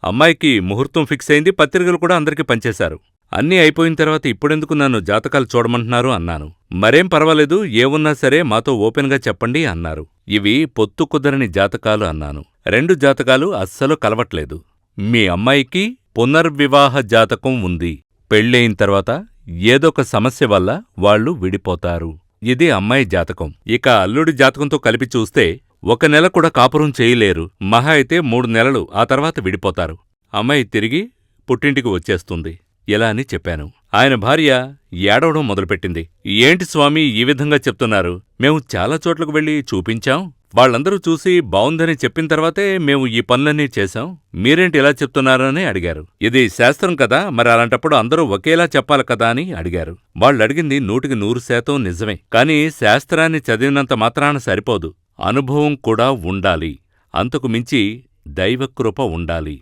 అమ్మాయికి ముహూర్తం ఫిక్స్ అయింది, పత్రికలు కూడా అందరికీ పంచేశారు. అన్నీ అయిపోయిన తర్వాత ఇప్పుడెందుకు నన్ను జాతకాలు చూడమంటున్నారు అన్నాను. మరేం పర్వాలేదు, ఏవున్నా సరే మాతో ఓపెన్గా చెప్పండి అన్నారు. ఇవి పొత్తు కుదరని జాతకాలు అన్నాను. 2 జాతకాలు అస్సలు కలవట్లేదు. మీ అమ్మాయికి పునర్వివాహ జాతకం ఉంది. పెళ్ళయిన తర్వాత ఏదొక సమస్య వల్ల వాళ్ళు విడిపోతారు. ఇది అమ్మాయి జాతకం. ఇక అల్లుడి జాతకంతో కలిపి చూస్తే 1 నెల కూడా కాపురం చేయలేరు. మహా అయితే 3 నెలలు, ఆ తర్వాత విడిపోతారు. అమ్మాయి తిరిగి పుట్టింటికి వచ్చేస్తుంది. ఇలా అని చెప్పాను. ఆయన భార్య ఏడవడం మొదలుపెట్టింది. ఏంటి స్వామీ ఈ విధంగా చెప్తున్నారు? మేము చాలా చోట్లకు వెళ్ళి చూపించాం. వాళ్ళందరూ చూసి బావుందని చెప్పిన తర్వాతే మేము ఈ పనులన్నీ చేశాం. మీరేంటి ఇలా చెప్తున్నారని అడిగారు. ఇది శాస్త్రం కదా, మరి అలాంటప్పుడు అందరూ ఒకేలా చెప్పాలి కదా అని అడిగారు. వాళ్ళడిగింది 100% నిజమే. కానీ శాస్త్రాన్ని చదివినంత మాత్రాన సరిపోదు. అనుభవం కూడా ఉండాలి. అంతకు మించి దైవకృప ఉండాలి.